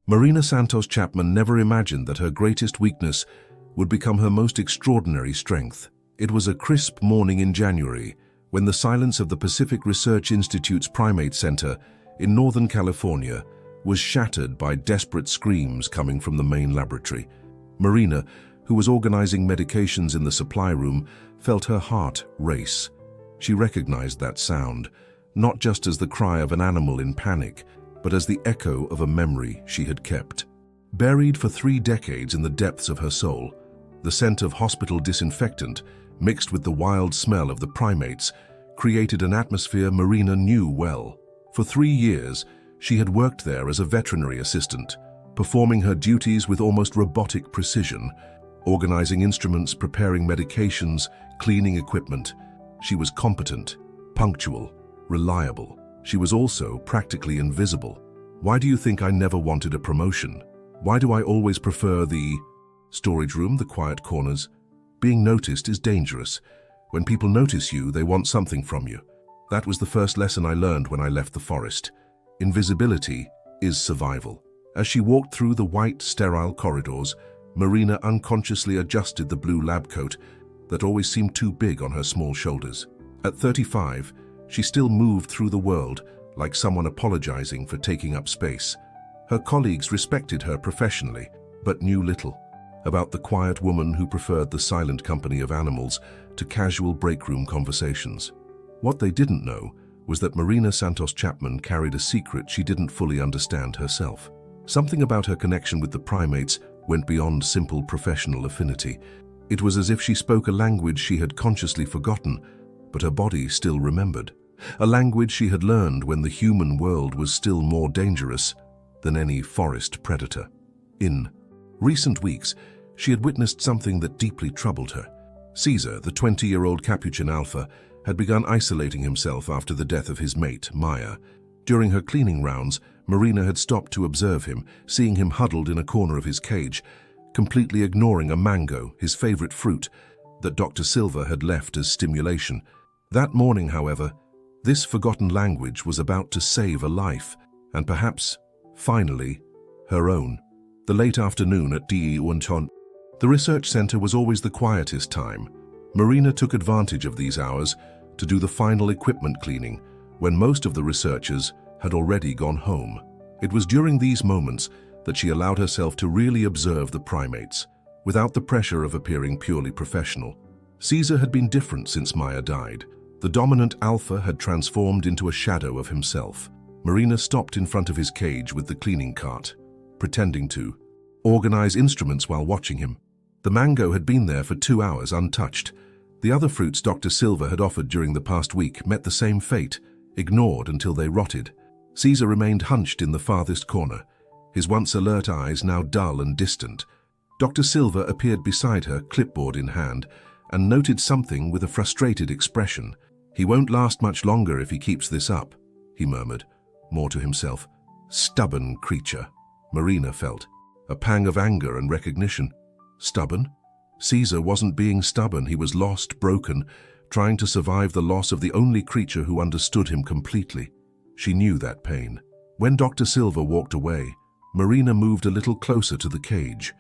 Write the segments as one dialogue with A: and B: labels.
A: Marina Santos Chapman never imagined that her greatest weakness would become her most extraordinary strength. It was a crisp morning in January when the silence of the Pacific Research Institute's Primate Center in Northern California was shattered by desperate screams coming from the main laboratory. Marina, who was organizing medications in the supply room, felt her heart race. She recognized that sound, not just as the cry of an animal in panic, but as the echo of a memory she had kept. Buried for 3 decades in the depths of her soul, the scent of hospital disinfectant, mixed with the wild smell of the primates, created an atmosphere Marina knew well. For 3 years, she had worked there as a veterinary assistant, performing her duties with almost robotic precision, organizing instruments, preparing medications, cleaning equipment. She was competent, punctual, reliable. She was also practically invisible. Why do you think I never wanted a promotion? Why do I always prefer the storage room, the quiet corners? Being noticed is dangerous. When people notice you, they want something from you. That was the first lesson I learned when I left the forest. Invisibility is survival. As she walked through the white, sterile corridors, Marina unconsciously adjusted the blue lab coat that always seemed too big on her small shoulders. At 35, she still moved through the world like someone apologizing for taking up space. Her colleagues respected her professionally, but knew little about the quiet woman who preferred the silent company of animals to casual break-room conversations. What they didn't know was that Marina Santos Chapman carried a secret she didn't fully understand herself. Something about her connection with the primates went beyond simple professional affinity. It was as if she spoke a language she had consciously forgotten, but her body still remembered. A language she had learned when the human world was still more dangerous than any forest predator. In recent weeks, she had witnessed something that deeply troubled her. Caesar, the 20-year-old capuchin alpha, had begun isolating himself after the death of his mate, Maya. During her cleaning rounds, Marina had stopped to observe him, seeing him huddled in a corner of his cage, completely ignoring a mango, his favorite fruit, that Dr. Silva had left as stimulation. That morning, however, this forgotten language was about to save a life, and perhaps, finally, her own. The late afternoon at DE Unchon, the research center was always the quietest time. Marina took advantage of these hours to do the final equipment cleaning, when most of the researchers had already gone home. It was during these moments that she allowed herself to really observe the primates, without the pressure of appearing purely professional. Caesar had been different since Maya died. The dominant alpha had transformed into a shadow of himself. Marina stopped in front of his cage with the cleaning cart, pretending to organize instruments while watching him. The mango had been there for 2 hours untouched. The other fruits Dr. Silva had offered during the past week met the same fate, ignored until they rotted. Caesar remained hunched in the farthest corner, his once alert eyes now dull and distant. Dr. Silva appeared beside her, clipboard in hand, and noted something with a frustrated expression. "He won't last much longer if he keeps this up," he murmured, more to himself. Stubborn creature, Marina felt, a pang of anger and recognition. Stubborn? Caesar wasn't being stubborn. He was lost, broken, trying to survive the loss of the only creature who understood him completely. She knew that pain. When Dr. Silva walked away, Marina moved a little closer to the cage.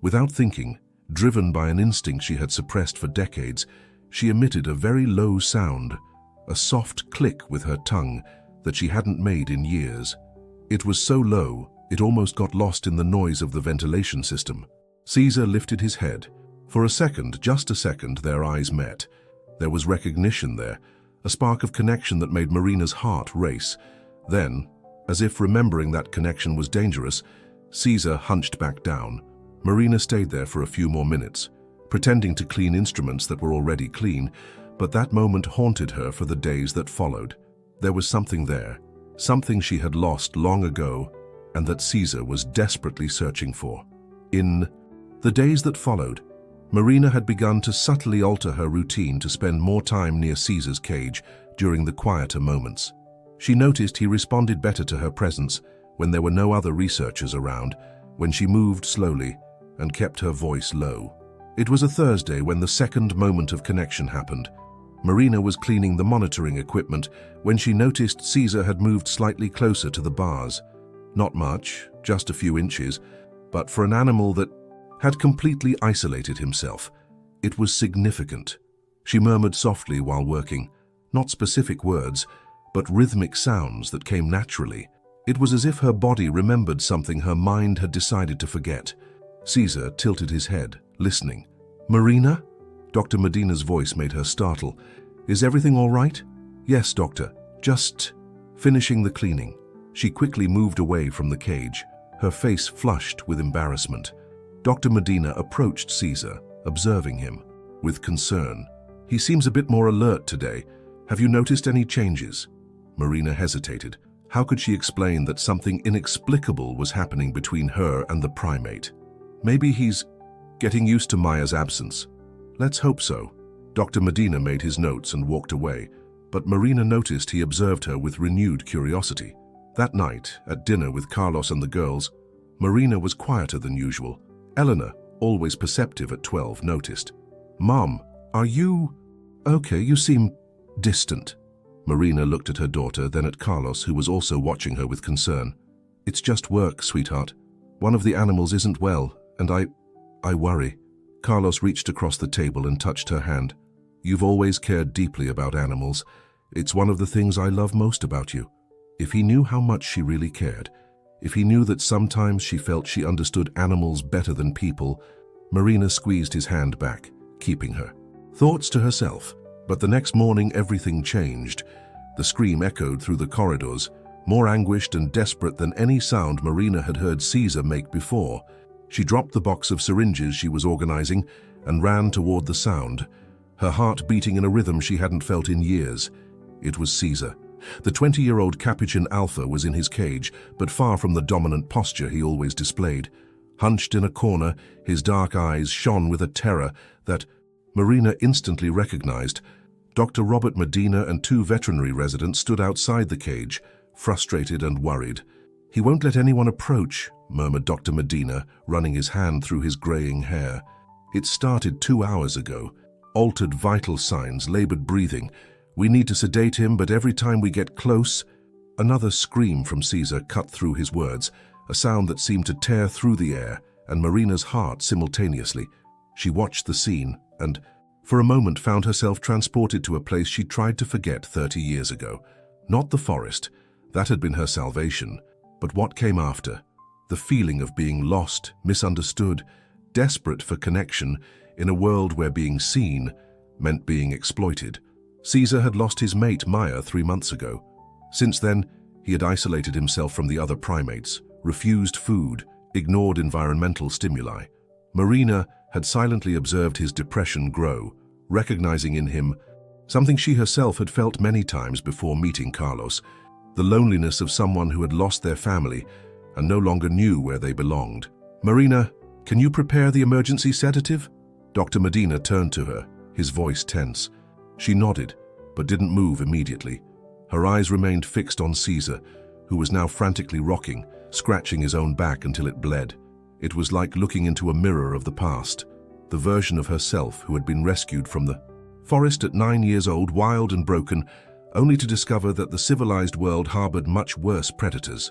A: Without thinking, driven by an instinct she had suppressed for decades, she emitted a very low sound, a soft click with her tongue that she hadn't made in years. It was so low, it almost got lost in the noise of the ventilation system. Caesar lifted his head. For a second, just a second, their eyes met. There was recognition there, a spark of connection that made Marina's heart race. Then, as if remembering that connection was dangerous, Caesar hunched back down. Marina stayed there for a few more minutes, pretending to clean instruments that were already clean, but that moment haunted her for the days that followed. There was something there, something she had lost long ago, and that Caesar was desperately searching for. In the days that followed, Marina had begun to subtly alter her routine to spend more time near Caesar's cage during the quieter moments. She noticed he responded better to her presence when there were no other researchers around, when she moved slowly and kept her voice low. It was a Thursday when the second moment of connection happened. Marina was cleaning the monitoring equipment when she noticed Caesar had moved slightly closer to the bars. Not much, just a few inches, but for an animal that had completely isolated himself, it was significant. She murmured softly while working, not specific words, but rhythmic sounds that came naturally. It was as if her body remembered something her mind had decided to forget. Caesar tilted his head, listening. "Marina?" Dr. Medina's voice made her startle. "Is everything all right?" "Yes, doctor. Just finishing the cleaning." She quickly moved away from the cage, her face flushed with embarrassment. Dr. Medina approached Caesar, observing him with concern. "He seems a bit more alert today. Have you noticed any changes?" Marina hesitated. How could she explain that something inexplicable was happening between her and the primate? Maybe he's getting used to Maya's absence. Let's hope so. Dr. Medina made his notes and walked away, but Marina noticed he observed her with renewed curiosity. That night, at dinner with Carlos and the girls, Marina was quieter than usual. Eleanor, always perceptive at 12, noticed. "Mom, are you okay? You seem distant." Marina looked at her daughter, then at Carlos, who was also watching her with concern. "It's just work, sweetheart. One of the animals isn't well, and I worry." Carlos reached across the table and touched her hand. "You've always cared deeply about animals. It's one of the things I love most about you." If he knew how much she really cared, if he knew that sometimes she felt she understood animals better than people, Marina squeezed his hand back, keeping her thoughts to herself. But the next morning everything changed. The scream echoed through the corridors, more anguished and desperate than any sound Marina had heard Caesar make before. She dropped the box of syringes she was organizing and ran toward the sound, her heart beating in a rhythm she hadn't felt in years. It was Caesar. The 20-year-old capuchin alpha was in his cage, but far from the dominant posture he always displayed. Hunched in a corner, his dark eyes shone with a terror that Marina instantly recognized. Dr. Robert Medina and 2 veterinary residents stood outside the cage, frustrated and worried. "He won't let anyone approach," murmured Dr. Medina, running his hand through his graying hair. "It started 2 hours ago. Altered vital signs, labored breathing. We need to sedate him, but every time we get close..." Another scream from Caesar cut through his words, a sound that seemed to tear through the air and Marina's heart simultaneously. She watched the scene and, for a moment, found herself transported to a place she tried to forget 30 years ago. Not the forest. That had been her salvation. But what came after? The feeling of being lost, misunderstood, desperate for connection in a world where being seen meant being exploited. Caesar had lost his mate Maya 3 months ago. Since then, he had isolated himself from the other primates, refused food, ignored environmental stimuli. Marina had silently observed his depression grow, recognizing in him something she herself had felt many times before meeting Carlos, the loneliness of someone who had lost their family and no longer knew where they belonged. "Marina, can you prepare the emergency sedative?" Dr. Medina turned to her, his voice tense. She nodded, but didn't move immediately. Her eyes remained fixed on Caesar, who was now frantically rocking, scratching his own back until it bled. It was like looking into a mirror of the past, the version of herself who had been rescued from the forest at 9 years old, wild and broken, only to discover that the civilized world harbored much worse predators.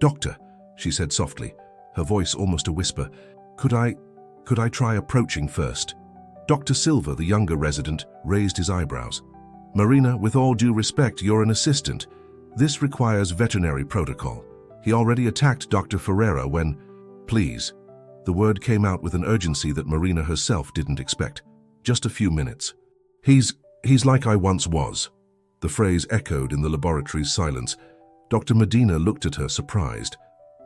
A: "Doctor," she said softly, her voice almost a whisper, Could I try approaching first?" Dr. Silva, the younger resident, raised his eyebrows. "Marina, with all due respect, you're an assistant. This requires veterinary protocol. He already attacked Dr. Ferreira when..." "Please." The word came out with an urgency that Marina herself didn't expect. "Just a few minutes." He's like I once was." The phrase echoed in the laboratory's silence. Dr. Medina looked at her, surprised.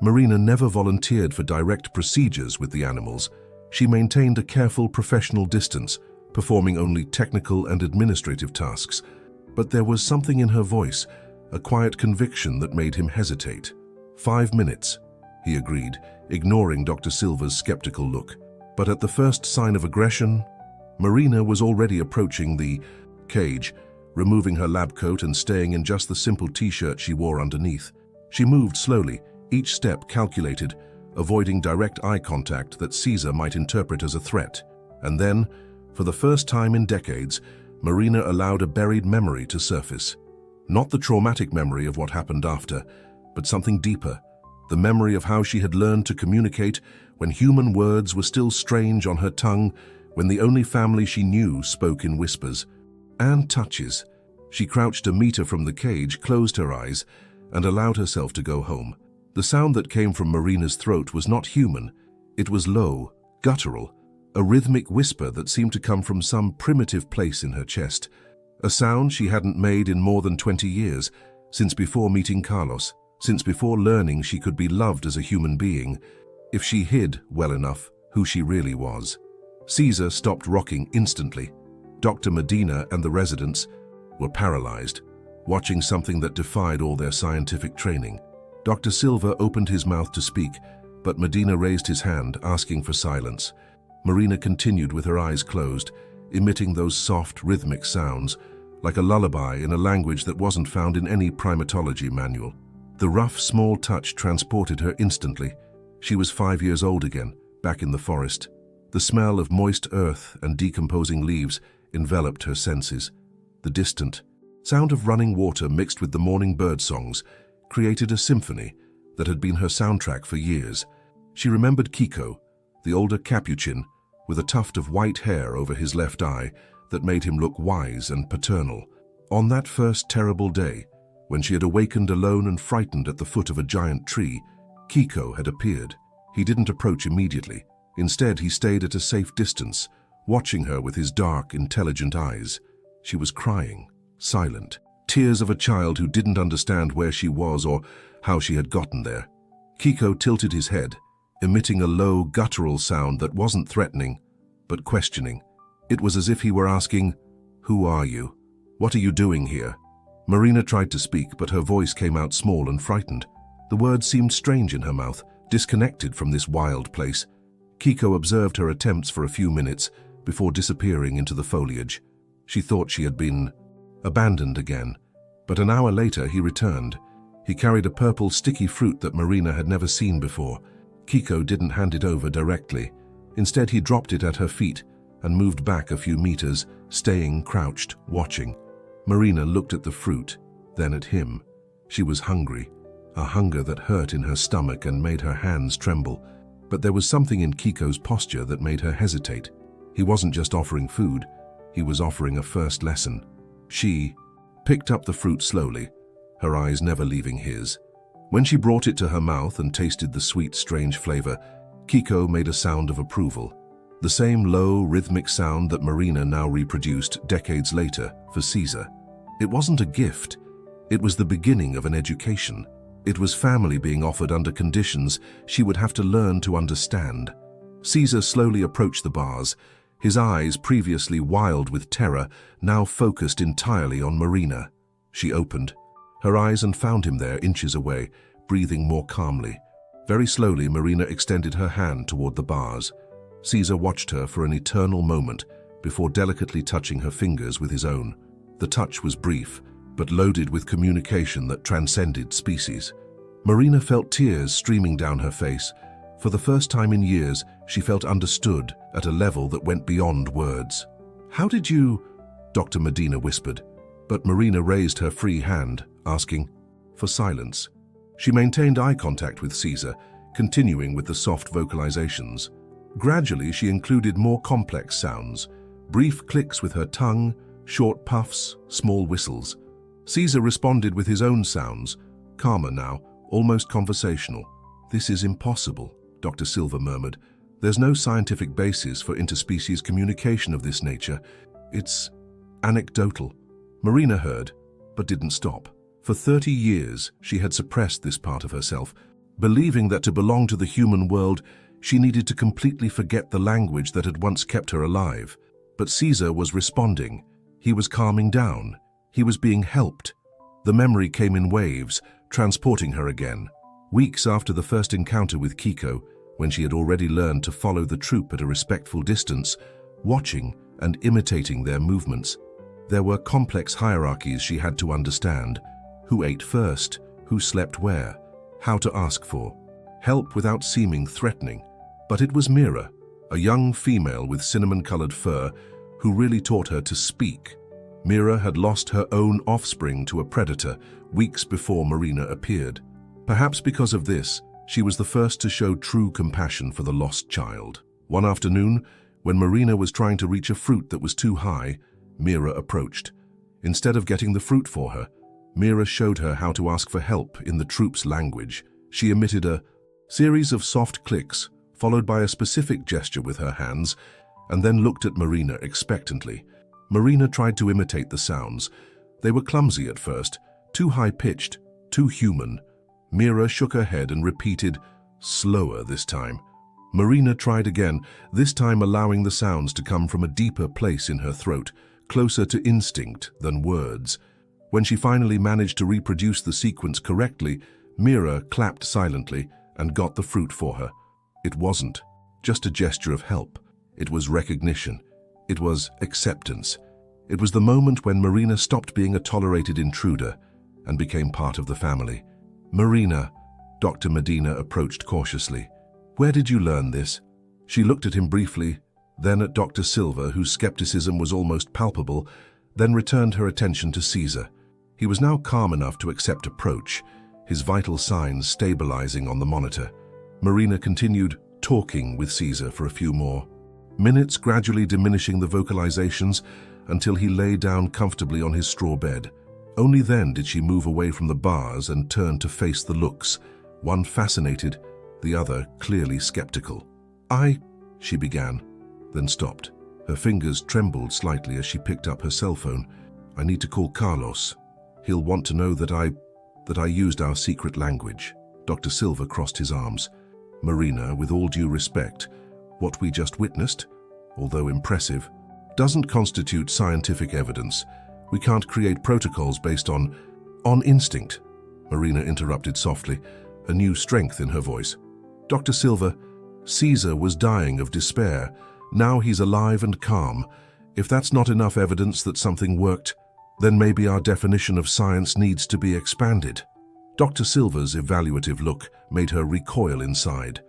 A: Marina never volunteered for direct procedures with the animals. She maintained a careful professional distance, performing only technical and administrative tasks. But there was something in her voice, a quiet conviction that made him hesitate. 5 minutes, he agreed, ignoring Dr. Silva's skeptical look. But at the first sign of aggression, Marina was already approaching the cage, removing her lab coat and staying in just the simple t-shirt she wore underneath. She moved slowly, each step calculated, avoiding direct eye contact that Caesar might interpret as a threat. And then, for the first time in decades, Marina allowed a buried memory to surface. Not the traumatic memory of what happened after, but something deeper, the memory of how she had learned to communicate when human words were still strange on her tongue, when the only family she knew spoke in whispers. And touches. She crouched a meter from the cage, closed her eyes, and allowed herself to go home. The sound that came from Marina's throat was not human. It was low, guttural, a rhythmic whisper that seemed to come from some primitive place in her chest. A sound she hadn't made in more than 20 years, since before meeting Carlos, since before learning she could be loved as a human being, if she hid, well enough, who she really was. Caesar stopped rocking instantly. Dr. Medina and the residents were paralyzed, watching something that defied all their scientific training. Dr. Silva opened his mouth to speak, but Medina raised his hand, asking for silence. Marina continued with her eyes closed, emitting those soft, rhythmic sounds, like a lullaby in a language that wasn't found in any primatology manual. The rough, small touch transported her instantly. She was 5 years old again, back in the forest. The smell of moist earth and decomposing leaves enveloped her senses. The distant sound of running water mixed with the morning bird songs created a symphony that had been her soundtrack for years. She remembered Kiko, the older capuchin, with a tuft of white hair over his left eye that made him look wise and paternal. On that first terrible day, when she had awakened alone and frightened at the foot of a giant tree, Kiko had appeared. He didn't approach immediately. Instead, he stayed at a safe distance, watching her with his dark, intelligent eyes. She was crying, silent, tears of a child who didn't understand where she was or how she had gotten there. Kiko tilted his head, emitting a low, guttural sound that wasn't threatening, but questioning. It was as if he were asking, "Who are you? What are you doing here?" Marina tried to speak, but her voice came out small and frightened. The words seemed strange in her mouth, disconnected from this wild place. Kiko observed her attempts for a few minutes before disappearing into the foliage. She thought she had been abandoned again, but an hour later he returned. He carried a purple, sticky fruit that Marina had never seen before. Kiko didn't hand it over directly. Instead, he dropped it at her feet and moved back a few meters, staying crouched, watching. Marina looked at the fruit, then at him. She was hungry, a hunger that hurt in her stomach and made her hands tremble. But there was something in Kiko's posture that made her hesitate. He wasn't just offering food, he was offering a first lesson. She picked up the fruit slowly, her eyes never leaving his. When she brought it to her mouth and tasted the sweet, strange flavor, Kiko made a sound of approval. The same low, rhythmic sound that Marina now reproduced decades later for Caesar. It wasn't a gift. It was the beginning of an education. It was family being offered under conditions she would have to learn to understand. Caesar slowly approached the bars, his eyes, previously wild with terror, now focused entirely on Marina. She opened her eyes and found him there, inches away, breathing more calmly. Very slowly, Marina extended her hand toward the bars. Caesar watched her for an eternal moment before delicately touching her fingers with his own. The touch was brief, but loaded with communication that transcended species. Marina felt tears streaming down her face. For the first time in years, she felt understood at a level that went beyond words. "How did you?" Dr. Medina whispered, but Marina raised her free hand, asking for silence. She maintained eye contact with Caesar, continuing with the soft vocalizations. Gradually, she included more complex sounds, brief clicks with her tongue, short puffs, small whistles. Caesar responded with his own sounds, calmer now, almost conversational. "This is impossible," Dr. Silva murmured. "There's no scientific basis for interspecies communication of this nature. It's anecdotal." Marina heard, but didn't stop. For 30 years, she had suppressed this part of herself, believing that to belong to the human world, she needed to completely forget the language that had once kept her alive. But Caesar was responding. He was calming down. He was being helped. The memory came in waves, transporting her again. Weeks after the first encounter with Kiko, when she had already learned to follow the troop at a respectful distance, watching and imitating their movements. There were complex hierarchies she had to understand. Who ate first, who slept where, how to ask for help without seeming threatening. But it was Mira, a young female with cinnamon-colored fur, who really taught her to speak. Mira had lost her own offspring to a predator weeks before Marina appeared. Perhaps because of this, She was the first to show true compassion for the lost child. One afternoon, when Marina was trying to reach a fruit that was too high, Mira approached. Instead of getting the fruit for her, Mira showed her how to ask for help in the troop's language. She emitted a series of soft clicks, followed by a specific gesture with her hands, and then looked at Marina expectantly. Marina tried to imitate the sounds. They were clumsy at first, too high-pitched, too human. Mira shook her head and repeated, slower this time. Marina tried again, this time allowing the sounds to come from a deeper place in her throat, closer to instinct than words. When she finally managed to reproduce the sequence correctly, Mira clapped silently and got the fruit for her. It wasn't just a gesture of help. It was recognition. It was acceptance. It was the moment when Marina stopped being a tolerated intruder and became part of the family. Marina, Dr. Medina approached cautiously. Where did you learn this? She looked at him briefly, then at Dr. Silva, whose skepticism was almost palpable, then returned her attention to Caesar. He was now calm enough to accept approach, his vital signs stabilizing on the monitor. Marina continued talking with Caesar for a few more minutes, gradually diminishing the vocalizations until he lay down comfortably on his straw bed. Only then did she move away from the bars and turn to face the looks, one fascinated, the other clearly skeptical. She began, then stopped. Her fingers trembled slightly as she picked up her cell phone. I need to call Carlos. He'll want to know that I used our secret language. Dr. Silva crossed his arms. Marina, with all due respect, what we just witnessed, although impressive, doesn't constitute scientific evidence. We can't create protocols based on instinct. Marina interrupted softly, a new strength in her voice. Dr. Silva, Caesar was dying of despair. Now he's alive and calm. If that's not enough evidence that something worked, then maybe our definition of science needs to be expanded. Dr. Silva's evaluative look made her recoil inside.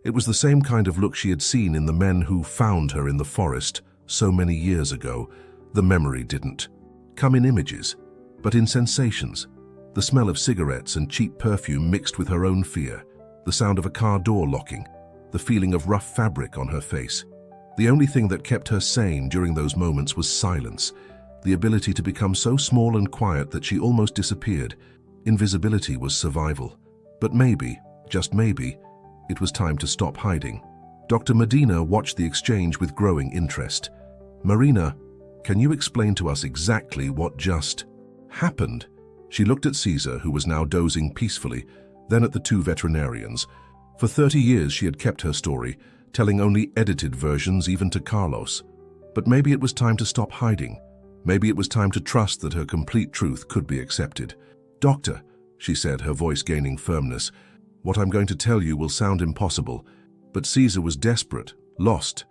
A: It was the same kind of look she had seen in the men who found her in the forest so many years ago. The memory didn't come in images, but in sensations. The smell of cigarettes and cheap perfume mixed with her own fear, the sound of a car door locking, the feeling of rough fabric on her face. The only thing that kept her sane during those moments was silence, the ability to become so small and quiet that she almost disappeared. Invisibility was survival. But maybe, just maybe, it was time to stop hiding. Dr. Medina watched the exchange with growing interest. Marina, can you explain to us exactly what just happened? She looked at Caesar, who was now dozing peacefully, then at the two veterinarians. For 30 years she had kept her story, telling only edited versions even to Carlos. But maybe it was time to stop hiding. Maybe it was time to trust that her complete truth could be accepted. Doctor, she said, her voice gaining firmness, what I'm going to tell you will sound impossible, but Caesar was desperate, lost,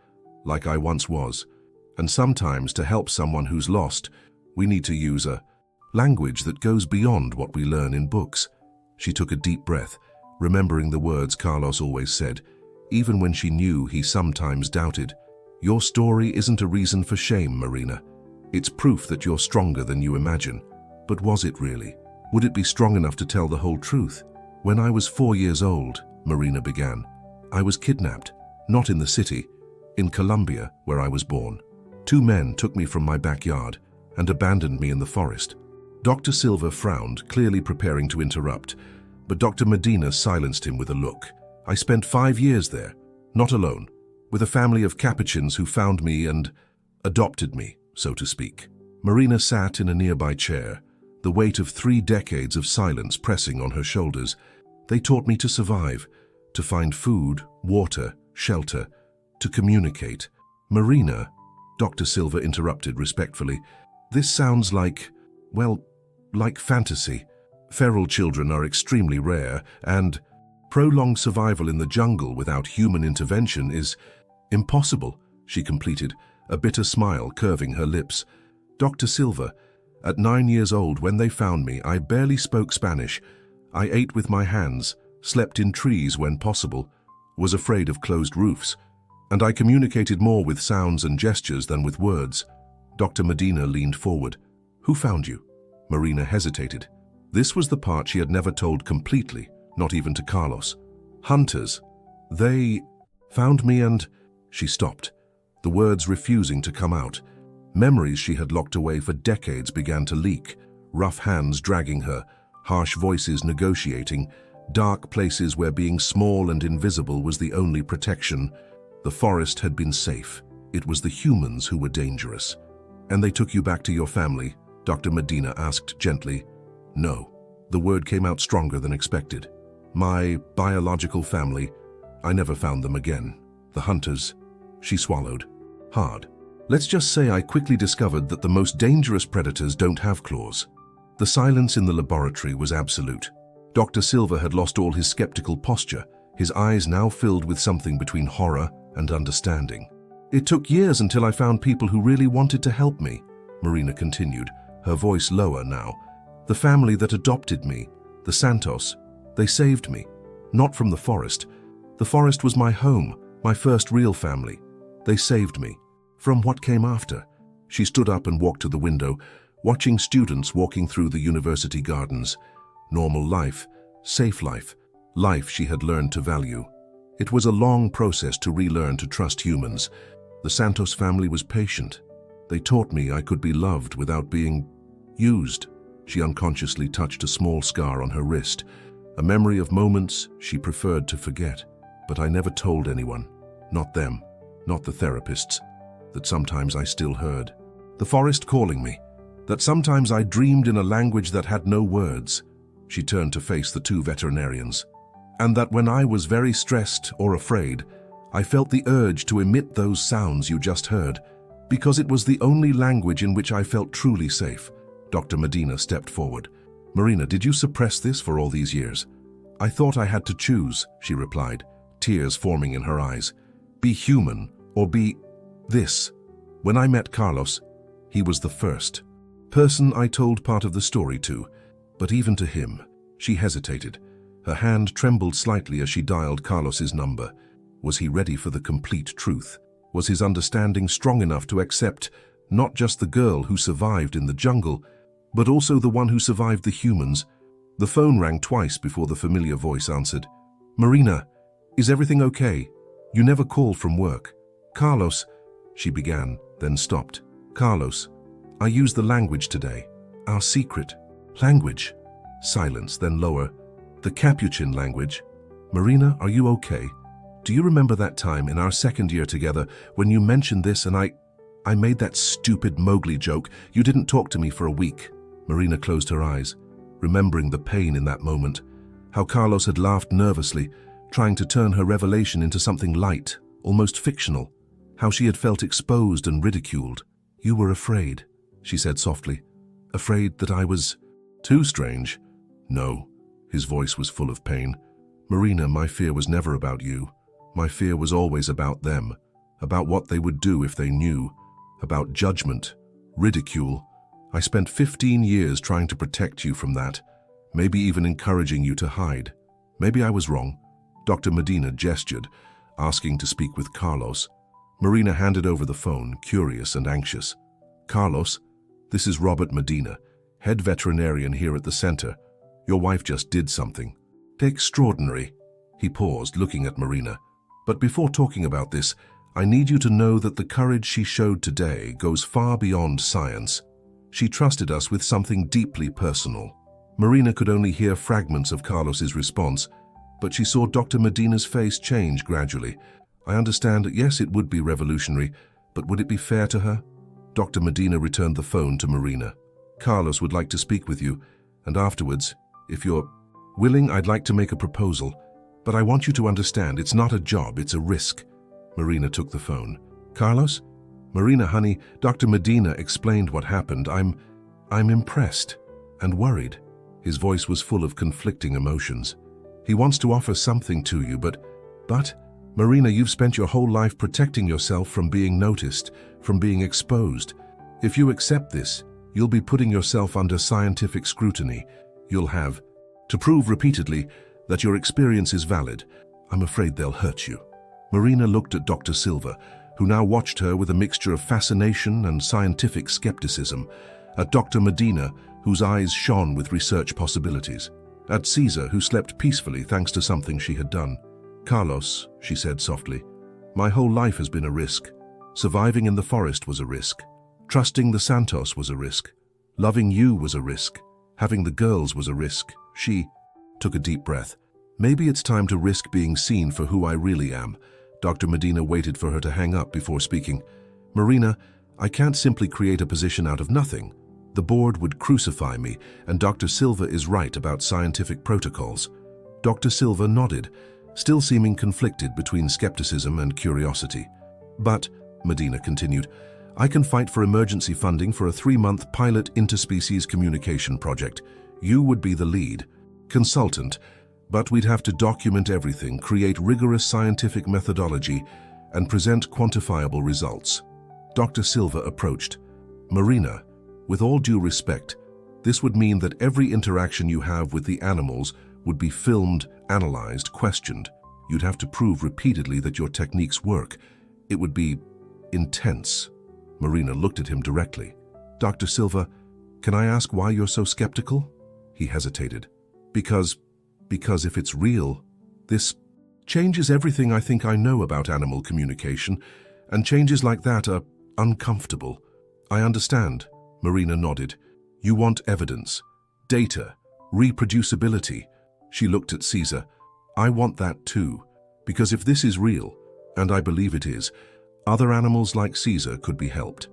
A: like I once was. And sometimes to help someone who's lost, we need to use a language that goes beyond what we learn in books. She took a deep breath, remembering the words Carlos always said, even when she knew he sometimes doubted. Your story isn't a reason for shame, Marina. It's proof that you're stronger than you imagine. But was it really? Would it be strong enough to tell the whole truth? When I was 4 years old, Marina began, I was kidnapped, not in the city, in Colombia, where I was born. 2 men took me from my backyard and abandoned me in the forest. Dr. Silva frowned, clearly preparing to interrupt, but Dr. Medina silenced him with a look. I spent 5 years there, not alone, with a family of capuchins who found me and adopted me, so to speak. Marina sat in a nearby chair, the weight of 3 decades of silence pressing on her shoulders. They taught me to survive, to find food, water, shelter, to communicate. Marina, Dr. Silva interrupted respectfully, this sounds like, well, like fantasy. Feral children are extremely rare, and prolonged survival in the jungle without human intervention is impossible, she completed, a bitter smile curving her lips. Dr. Silva, at 9 years old when they found me, I barely spoke Spanish. I ate with my hands, slept in trees when possible, was afraid of closed roofs, and I communicated more with sounds and gestures than with words. Dr. Medina leaned forward. Who found you? Marina hesitated. This was the part she had never told completely, not even to Carlos. Hunters. They found me and... She stopped, the words refusing to come out. Memories she had locked away for decades began to leak, rough hands dragging her, harsh voices negotiating, dark places where being small and invisible was the only protection. The forest had been safe. It was the humans who were dangerous. And they took you back to your family? Dr. Medina asked gently. No. The word came out stronger than expected. My biological family, I never found them again. The hunters. She swallowed. Hard. Let's just say I quickly discovered that the most dangerous predators don't have claws. The silence in the laboratory was absolute. Dr. Silva had lost all his skeptical posture, his eyes now filled with something between horror and understanding. It took years until I found people who really wanted to help me, Marina continued, her voice lower now. The family that adopted me, the Santos, they saved me. Not from the forest. The forest was my home, my first real family. They saved me. From what came after? She stood up and walked to the window, watching students walking through the university gardens. Normal life, safe life, life she had learned to value. It was a long process to relearn to trust humans. The Santos family was patient. They taught me I could be loved without being used. She unconsciously touched a small scar on her wrist, a memory of moments she preferred to forget. But I never told anyone, not them, not the therapists, that sometimes I still heard. The forest calling me, that sometimes I dreamed in a language that had no words. She turned to face the two veterinarians. And that when I was very stressed or afraid, I felt the urge to emit those sounds you just heard, because it was the only language in which I felt truly safe. Dr. Medina stepped forward. Marina, did you suppress this for all these years? I thought I had to choose, she replied, tears forming in her eyes. Be human or be this. When I met Carlos, he was the first person I told part of the story to, but even to him, she hesitated. Her hand trembled slightly as she dialed Carlos's number. Was he ready for the complete truth? Was his understanding strong enough to accept not just the girl who survived in the jungle, but also the one who survived the humans? The phone rang twice before the familiar voice answered. Marina, is everything okay? You never called from work. Carlos, she began, then stopped. Carlos, I used the language today. Our secret language. Silence, then lower. The capuchin language. Marina, are you okay? Do you remember that time in our second year together when you mentioned this and I made that stupid Mowgli joke? You didn't talk to me for a week. Marina closed her eyes, remembering the pain in that moment. How Carlos had laughed nervously, trying to turn her revelation into something light, almost fictional. How she had felt exposed and ridiculed. You were afraid, she said softly. Afraid that I was too strange? No. His voice was full of pain. Marina, my fear was never about you. My fear was always about them, about what they would do if they knew, about judgment, ridicule. I spent 15 years trying to protect you from that, maybe even encouraging you to hide. Maybe I was wrong. Dr. Medina gestured, asking to speak with Carlos. Marina handed over the phone, curious and anxious. Carlos, this is Robert Medina, head veterinarian here at the center. Your wife just did something. Extraordinary. He paused, looking at Marina. But before talking about this, I need you to know that the courage she showed today goes far beyond science. She trusted us with something deeply personal. Marina could only hear fragments of Carlos's response, but she saw Dr. Medina's face change gradually. I understand that yes, it would be revolutionary, but would it be fair to her? Dr. Medina returned the phone to Marina. Carlos would like to speak with you, and afterwards, if you're willing, I'd like to make a proposal. But I want you to understand, it's not a job, it's a risk. Marina took the phone. Carlos? Marina, honey, Dr. Medina explained what happened. I'm impressed and worried. His voice was full of conflicting emotions. He wants to offer something to you, but, Marina, you've spent your whole life protecting yourself from being noticed, from being exposed. If you accept this, you'll be putting yourself under scientific scrutiny. You'll have to prove repeatedly that your experience is valid. I'm afraid they'll hurt you. Marina looked at Dr. Silva, who now watched her with a mixture of fascination and scientific skepticism, at Dr. Medina, whose eyes shone with research possibilities, at Caesar, who slept peacefully thanks to something she had done. "Carlos," she said softly, "my whole life has been a risk. Surviving in the forest was a risk. Trusting the Santos was a risk. Loving you was a risk. Having the girls was a risk." She took a deep breath. "Maybe it's time to risk being seen for who I really am." Dr. Medina waited for her to hang up before speaking. "Marina, I can't simply create a position out of nothing. The board would crucify me, and Dr. Silva is right about scientific protocols." Dr. Silva nodded, still seeming conflicted between skepticism and curiosity. "But," Medina continued, "I can fight for emergency funding for a 3-month pilot interspecies communication project. You would be the lead consultant, but we'd have to document everything, create rigorous scientific methodology, and present quantifiable results." Dr. Silva approached. "Marina, with all due respect, this would mean that every interaction you have with the animals would be filmed, analyzed, questioned. You'd have to prove repeatedly that your techniques work. It would be intense." Marina looked at him directly. "Dr. Silva, can I ask why you're so skeptical?" He hesitated. Because if it's real, this changes everything I think I know about animal communication, and changes like that are uncomfortable." "I understand," Marina nodded. "You want evidence, data, reproducibility." She looked at Caesar. "I want that too, because if this is real, and I believe it is, other animals like Caesar could be helped."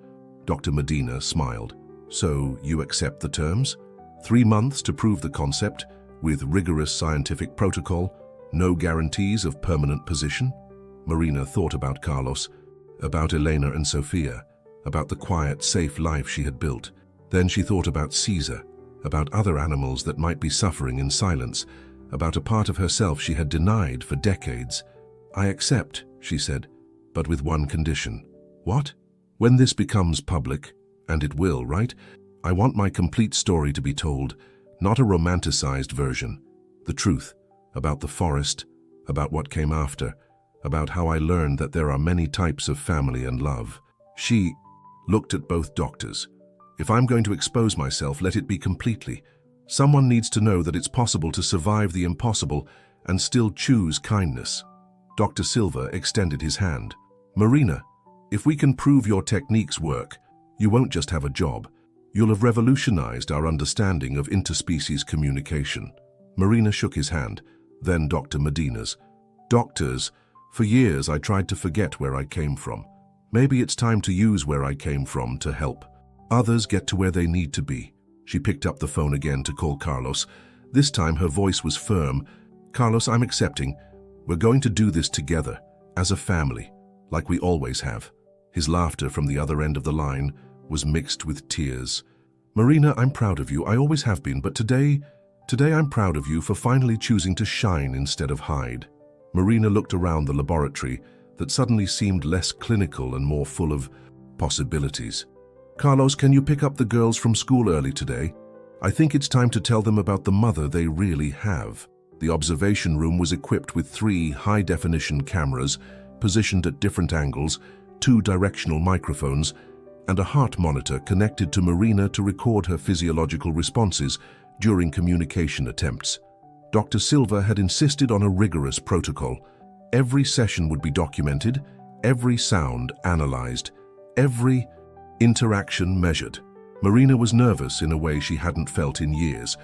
A: Dr. Medina smiled. "So you accept the terms? 3 months to prove the concept, with rigorous scientific protocol, no guarantees of permanent position?" Marina thought about Carlos, about Elena and Sofia, about the quiet, safe life she had built. Then she thought about Caesar, about other animals that might be suffering in silence, about a part of herself she had denied for decades. "I accept," she said, "but with one condition." "What?" "When this becomes public, and it will, right? I want my complete story to be told, not a romanticized version. The truth, about the forest, about what came after, about how I learned that there are many types of family and love." She looked at both doctors. "If I'm going to expose myself, let it be completely. Someone needs to know that it's possible to survive the impossible and still choose kindness." Dr. Silva extended his hand. "Marina, if we can prove your techniques work, you won't just have a job. You'll have revolutionized our understanding of interspecies communication." Marina shook his hand, then Dr. Medina's. "Doctors, for years I tried to forget where I came from. Maybe it's time to use where I came from to help others get to where they need to be." She picked up the phone again to call Carlos. This time her voice was firm. "Carlos, I'm accepting. We're going to do this together, as a family, like we always have." His laughter from the other end of the line was mixed with tears. "Marina, I'm proud of you. I always have been, but today I'm proud of you for finally choosing to shine instead of hide." Marina looked around the laboratory that suddenly seemed less clinical and more full of possibilities. "Carlos, can you pick up the girls from school early today? I think it's time to tell them about the mother they really have." The observation room was equipped with 3 high-definition cameras positioned at different angles, 2 directional microphones, and a heart monitor connected to Marina to record her physiological responses during communication attempts. Dr. Silva had insisted on a rigorous protocol. Every session would be documented, every sound analyzed, every interaction measured. Marina was nervous in a way she hadn't felt in years.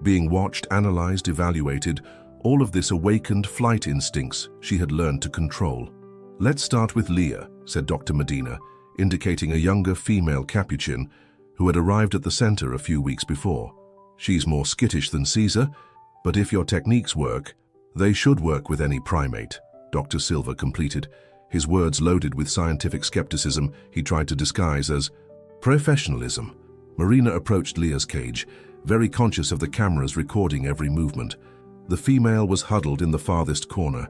A: Being watched, analyzed, evaluated, all of this awakened flight instincts she had learned to control. "Let's start with Leah," said Dr. Medina, indicating a younger female capuchin who had arrived at the center a few weeks before. "She's more skittish than Caesar, but if your techniques work, they should work with any primate," Dr. Silva completed, his words loaded with scientific skepticism he tried to disguise as professionalism. Marina approached Leah's cage, very conscious of the cameras recording every movement. The female was huddled in the farthest corner,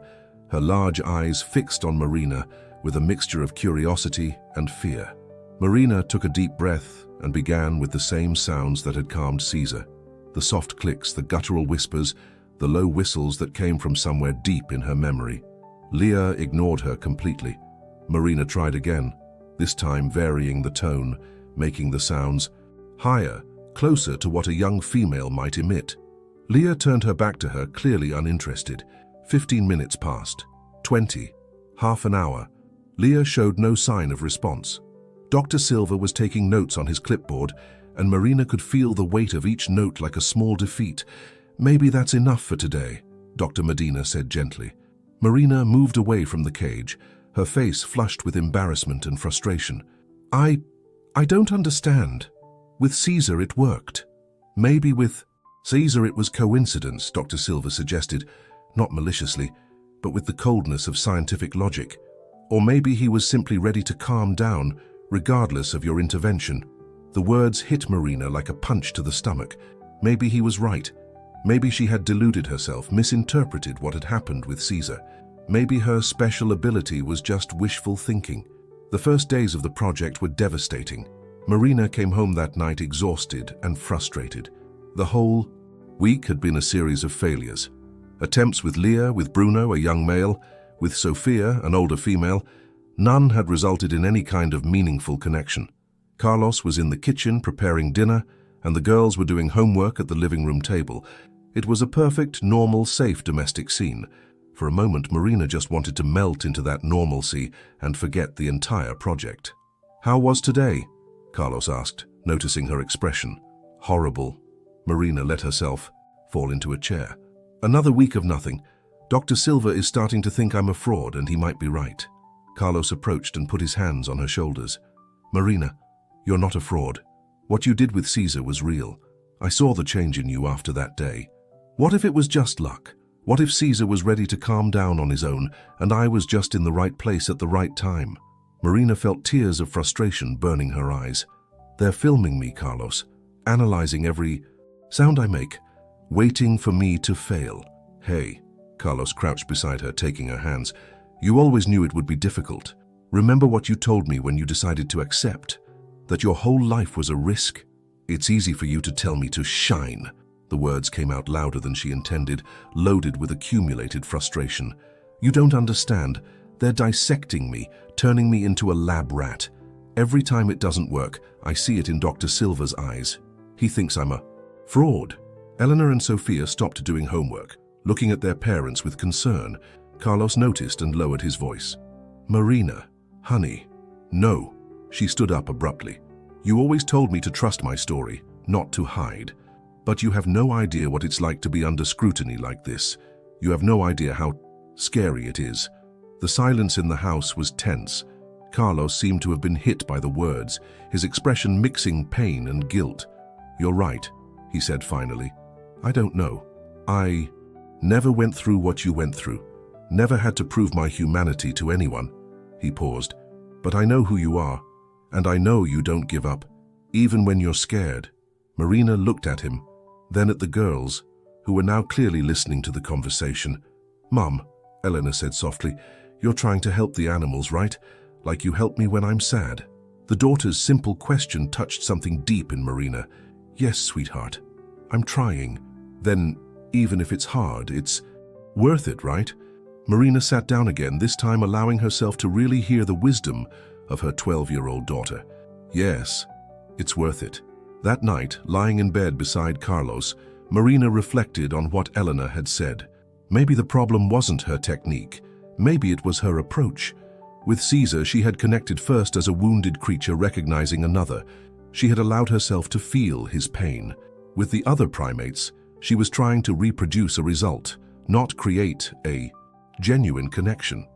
A: her large eyes fixed on Marina with a mixture of curiosity and fear. Marina took a deep breath and began with the same sounds that had calmed Caesar. The soft clicks, the guttural whispers, the low whistles that came from somewhere deep in her memory. Leah ignored her completely. Marina tried again, this time varying the tone, making the sounds higher, closer to what a young female might emit. Leah turned her back to her, clearly uninterested. 15 minutes passed. 20. Half an hour. Leah showed no sign of response. Dr. Silva was taking notes on his clipboard, and Marina could feel the weight of each note like a small defeat. "Maybe that's enough for today," Dr. Medina said gently. Marina moved away from the cage, her face flushed with embarrassment and frustration. I don't understand. With Caesar it worked. Maybe with Caesar it was coincidence," Dr. Silva suggested, not maliciously, but with the coldness of scientific logic. "Or maybe he was simply ready to calm down, regardless of your intervention." The words hit Marina like a punch to the stomach. Maybe he was right. Maybe she had deluded herself, misinterpreted what had happened with Caesar. Maybe her special ability was just wishful thinking. The first days of the project were devastating. Marina came home that night exhausted and frustrated. The whole week had been a series of failures. Attempts with Leah, with Bruno, a young male, with Sophia, an older female. None had resulted in any kind of meaningful connection. Carlos was in the kitchen preparing dinner, and the girls were doing homework at the living room table. It was a perfect, normal, safe domestic scene. For a moment, Marina just wanted to melt into that normalcy and forget the entire project. "How was today?" Carlos asked, noticing her expression. "Horrible." Marina let herself fall into a chair. "Another week of nothing. Dr. Silva is starting to think I'm a fraud, and he might be right." Carlos approached and put his hands on her shoulders. "Marina, you're not a fraud. What you did with Caesar was real. I saw the change in you after that day. What if it was just luck? What if Caesar was ready to calm down on his own, and I was just in the right place at the right time?" Marina felt tears of frustration burning her eyes. "They're filming me, Carlos, analyzing every sound I make, waiting for me to fail." "Hey," Carlos crouched beside her, taking her hands. "You always knew it would be difficult. Remember what you told me when you decided to accept? That your whole life was a risk? It's easy for you to tell me to shine." The words came out louder than she intended, loaded with accumulated frustration. "You don't understand. They're dissecting me, turning me into a lab rat. Every time it doesn't work, I see it in Dr. Silva's eyes. He thinks I'm a fraud." Eleanor and Sophia stopped doing homework, looking at their parents with concern. Carlos noticed and lowered his voice. "Marina, honey, no." She stood up abruptly. "You always told me to trust my story, not to hide. But you have no idea what it's like to be under scrutiny like this. You have no idea how scary it is." The silence in the house was tense. Carlos seemed to have been hit by the words, his expression mixing pain and guilt. "You're right," he said finally. "I don't know. I never went through what you went through. Never had to prove my humanity to anyone." He paused. "But I know who you are, and I know you don't give up, even when you're scared." Marina looked at him, then at the girls, who were now clearly listening to the conversation. "Mum," Eleanor said softly, "you're trying to help the animals, right? Like you help me when I'm sad." The daughter's simple question touched something deep in Marina. "Yes, sweetheart, I'm trying. Then, even if it's hard, it's worth it, right?" Marina sat down again, this time allowing herself to really hear the wisdom of her 12-year-old daughter. "Yes, it's worth it." That night, lying in bed beside Carlos, Marina reflected on what Eleanor had said. Maybe the problem wasn't her technique. Maybe it was her approach. With Caesar, she had connected first as a wounded creature recognizing another. She had allowed herself to feel his pain. With the other primates, she was trying to reproduce a result, not create a genuine connection.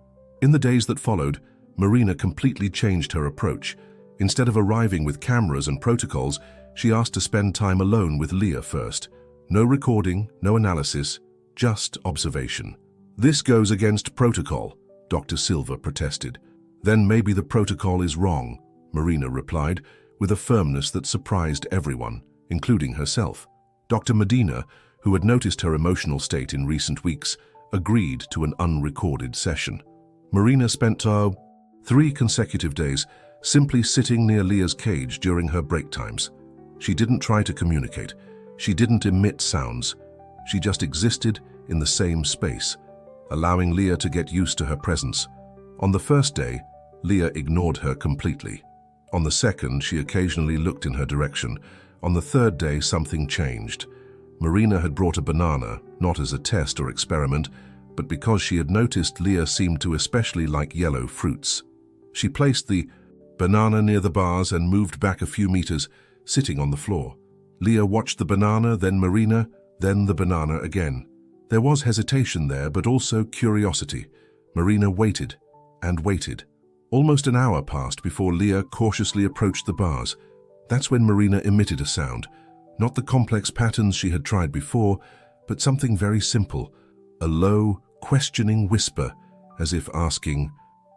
A: In the days that followed, Marina completely changed her approach. Instead of arriving with cameras and protocols, she asked to spend time alone with Leah first. No recording, no analysis, just observation. "This goes against protocol," Dr. Silva protested. "Then maybe the protocol is wrong," Marina replied, with a firmness that surprised everyone, including herself. Dr. Medina, who had noticed her emotional state in recent weeks, agreed to an unrecorded session. Marina spent 3 consecutive days simply sitting near Leah's cage during her break times. She didn't try to communicate. She didn't emit sounds. She just existed in the same space, allowing Leah to get used to her presence. On the first day, Leah ignored her completely. On the second, she occasionally looked in her direction. On the third day, something changed. Marina had brought a banana, not as a test or experiment, but because she had noticed Leah seemed to especially like yellow fruits. She placed the banana near the bars and moved back a few meters, sitting on the floor. Leah watched the banana, then Marina, then the banana again. There was hesitation there, but also curiosity. Marina waited and waited. Almost an hour passed before Leah cautiously approached the bars. That's when Marina emitted a sound. Not the complex patterns she had tried before, but something very simple. A low, questioning whisper, as if asking,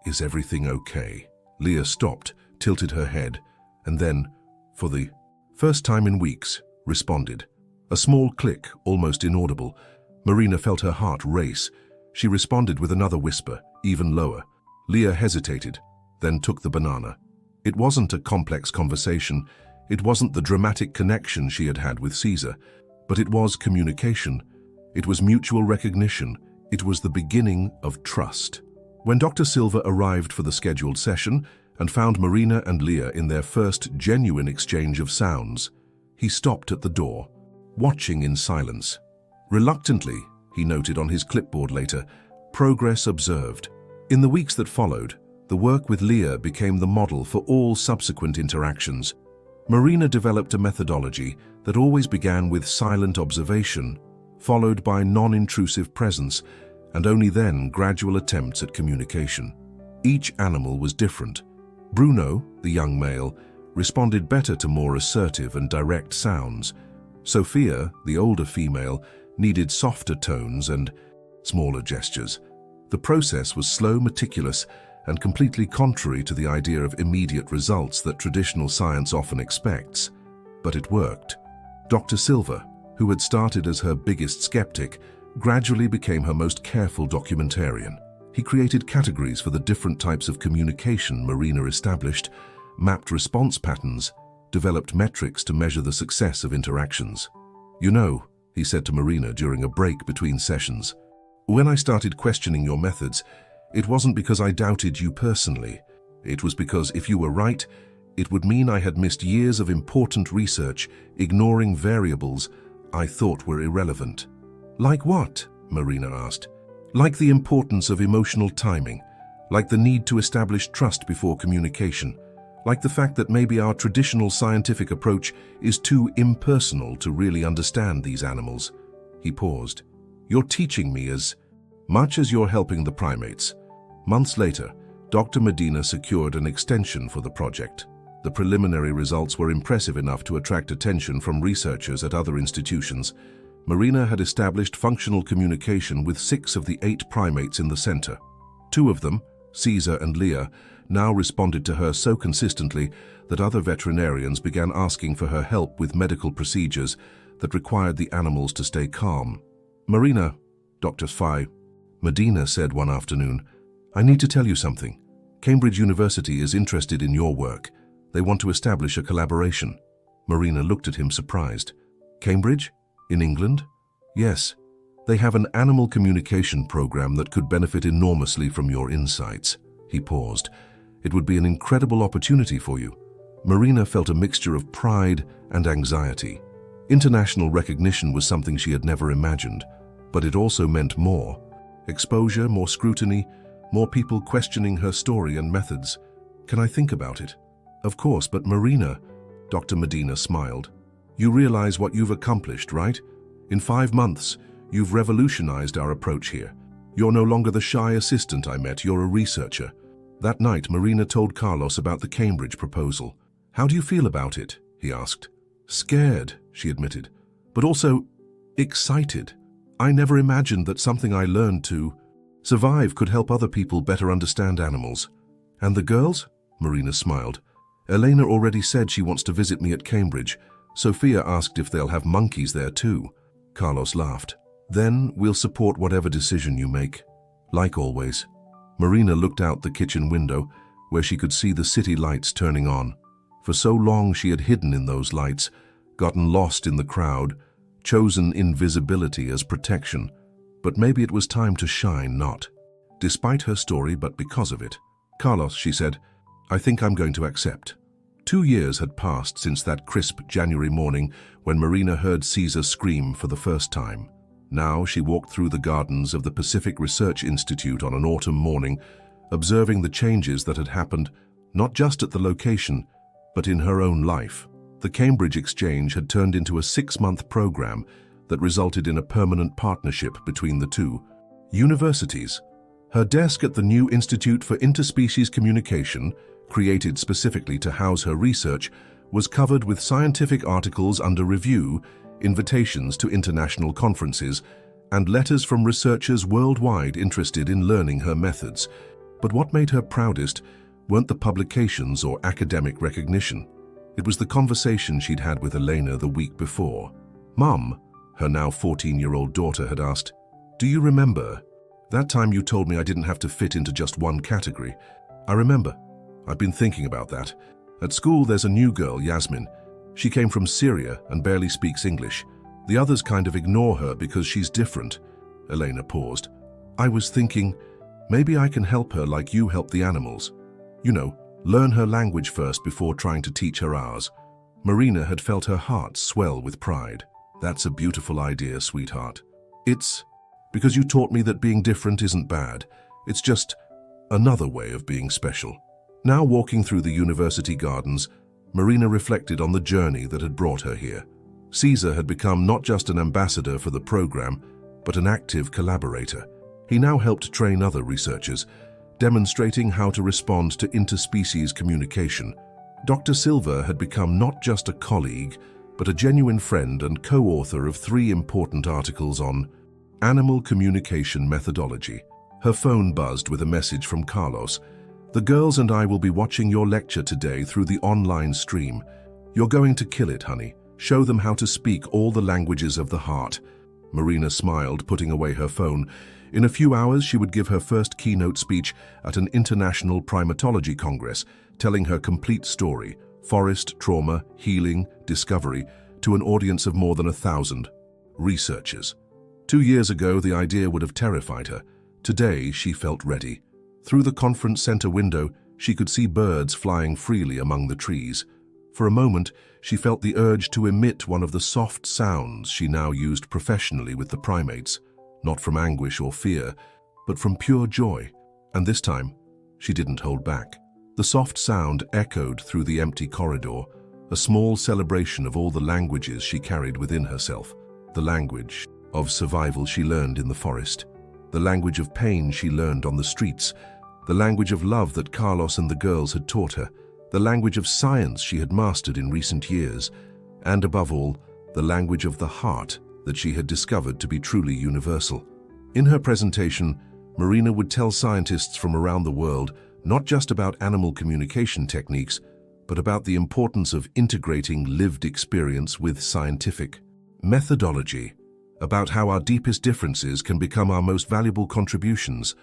A: "Is everything okay?" Leah stopped, tilted her head, and then, for the first time in weeks, responded. A small click, almost inaudible. Marina felt her heart race. She responded with another whisper, even lower. Leah hesitated, then took the banana. It wasn't a complex conversation. It wasn't the dramatic connection she had had with Caesar, but it was communication. It was mutual recognition. It was the beginning of trust. When Dr. Silva arrived for the scheduled session and found Marina and Leah in their first genuine exchange of sounds, he stopped at the door, watching in silence. Reluctantly, he noted on his clipboard later, progress observed. In the weeks that followed, the work with Leah became the model for all subsequent interactions. Marina developed a methodology that always began with silent observation, followed by non-intrusive presence, and only then gradual attempts at communication. Each animal was different. Bruno, the young male, responded better to more assertive and direct sounds. Sophia, the older female, needed softer tones and smaller gestures. The process was slow, meticulous, and completely contrary to the idea of immediate results that traditional science often expects. But it worked. Dr. Silva, who had started as her biggest skeptic, gradually became her most careful documentarian. He created categories for the different types of communication Marina established, mapped response patterns, developed metrics to measure the success of interactions. "You know," he said to Marina during a break between sessions, "when I started questioning your methods, it wasn't because I doubted you personally. It was because if you were right, it would mean I had missed years of important research, ignoring variables I thought were irrelevant." "Like what?" Marina asked. "Like the importance of emotional timing, like the need to establish trust before communication, like the fact that maybe our traditional scientific approach is too impersonal to really understand these animals." He paused. "You're teaching me as much as you're helping the primates." Months later, Dr. Medina secured an extension for the project. The preliminary results were impressive enough to attract attention from researchers at other institutions. Marina had established functional communication with 6 of the 8 primates in the center. 2 of them, Caesar and Leah, now responded to her so consistently that other veterinarians began asking for her help with medical procedures that required the animals to stay calm. "Marina," Dr. Medina said one afternoon, "I need to tell you something. Cambridge University is interested in your work. They want to establish a collaboration." Marina looked at him surprised. "Cambridge? In England?" "Yes. They have an animal communication program that could benefit enormously from your insights." He paused. "It would be an incredible opportunity for you." Marina felt a mixture of pride and anxiety. International recognition was something she had never imagined, but it also meant more. Exposure, more scrutiny, more people questioning her story and methods. "Can I think about it?" "Of course, but Marina," Dr. Medina smiled. "You realize what you've accomplished, right? In 5 months, you've revolutionized our approach here. You're no longer the shy assistant I met, you're a researcher." That night, Marina told Carlos about the Cambridge proposal. "How do you feel about it?" he asked. "Scared," she admitted, "but also excited. I never imagined that something I learned to survive could help other people better understand animals." "And the girls?" Marina smiled. "Elena already said she wants to visit me at Cambridge. Sophia asked if they'll have monkeys there too." Carlos laughed. "Then we'll support whatever decision you make." Like always. Marina looked out the kitchen window, where she could see the city lights turning on. For so long she had hidden in those lights, gotten lost in the crowd, chosen invisibility as protection. But maybe it was time to shine, not despite her story, but because of it. "Carlos," she said, "I think I'm going to accept." 2 years had passed since that crisp January morning when Marina heard Caesar scream for the first time. Now she walked through the gardens of the Pacific Research Institute on an autumn morning, observing the changes that had happened not just at the location, but in her own life. The Cambridge Exchange had turned into a 6-month program that resulted in a permanent partnership between the two universities. Her desk at the new Institute for Interspecies Communication, created specifically to house her research, was covered with scientific articles under review, invitations to international conferences, and letters from researchers worldwide interested in learning her methods. But what made her proudest weren't the publications or academic recognition. It was the conversation she'd had with Elena the week before. "Mum," her now 14-year-old daughter had asked, "do you remember that time you told me I didn't have to fit into just one category?" "I remember. I've been thinking about that. At school there's a new girl, Yasmin. She came from Syria and barely speaks English. The others kind of ignore her because she's different." Elena paused. "I was thinking, maybe I can help her like you help the animals. You know, learn her language first before trying to teach her ours." Marina had felt her heart swell with pride. "That's a beautiful idea, sweetheart. It's because you taught me that being different isn't bad. It's just another way of being special." Now walking through the university gardens, Marina reflected on the journey that had brought her here. Caesar had become not just an ambassador for the program, but an active collaborator. He now helped train other researchers, demonstrating how to respond to interspecies communication. Dr. Silva had become not just a colleague, but a genuine friend and co-author of 3 important articles on animal communication methodology. Her phone buzzed with a message from Carlos. "The girls and I will be watching your lecture today through the online stream. You're going to kill it, honey. Show them how to speak all the languages of the heart." Marina smiled, putting away her phone. In a few hours, she would give her first keynote speech at an international primatology congress, telling her complete story, forest, trauma, healing, discovery, to an audience of more than 1,000 researchers. 2 years ago, the idea would have terrified her. Today, she felt ready. Through the conference center window, she could see birds flying freely among the trees. For a moment, she felt the urge to emit one of the soft sounds she now used professionally with the primates, not from anguish or fear, but from pure joy. And this time, she didn't hold back. The soft sound echoed through the empty corridor, a small celebration of all the languages she carried within herself. The language of survival she learned in the forest, the language of pain she learned on the streets, the language of love that Carlos and the girls had taught her, the language of science she had mastered in recent years, and above all, the language of the heart that she had discovered to be truly universal. In her presentation, Marina would tell scientists from around the world not just about animal communication techniques, but about the importance of integrating lived experience with scientific methodology, about how our deepest differences can become our most valuable contributions,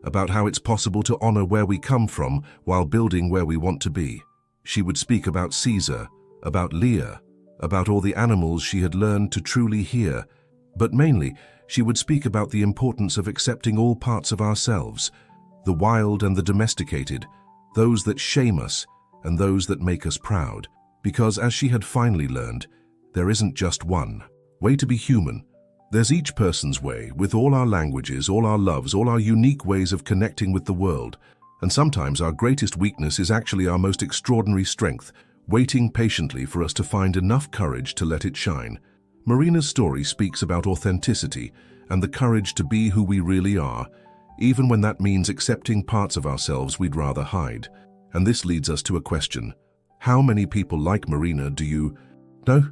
A: about how it's possible to honor where we come from while building where we want to be. She would speak about Caesar, about Leah, about all the animals she had learned to truly hear, but mainly she would speak about the importance of accepting all parts of ourselves, the wild and the domesticated, those that shame us and those that make us proud. Because as she had finally learned, there isn't just one way to be human. There's each person's way, with all our languages, all our loves, all our unique ways of connecting with the world. And sometimes our greatest weakness is actually our most extraordinary strength, waiting patiently for us to find enough courage to let it shine. Marina's story speaks about authenticity and the courage to be who we really are, even when that means accepting parts of ourselves we'd rather hide. And this leads us to a question. How many people like Marina do you know?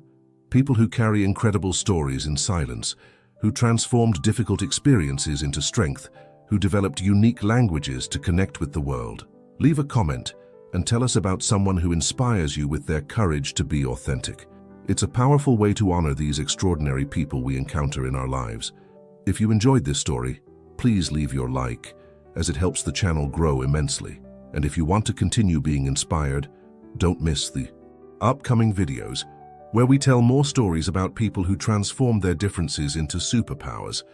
A: People who carry incredible stories in silence, who transformed difficult experiences into strength, who developed unique languages to connect with the world. Leave a comment and tell us about someone who inspires you with their courage to be authentic. It's a powerful way to honor these extraordinary people we encounter in our lives. If you enjoyed this story, please leave your like, as it helps the channel grow immensely. And if you want to continue being inspired, don't miss the upcoming videos, where we tell more stories about people who transform their differences into superpowers.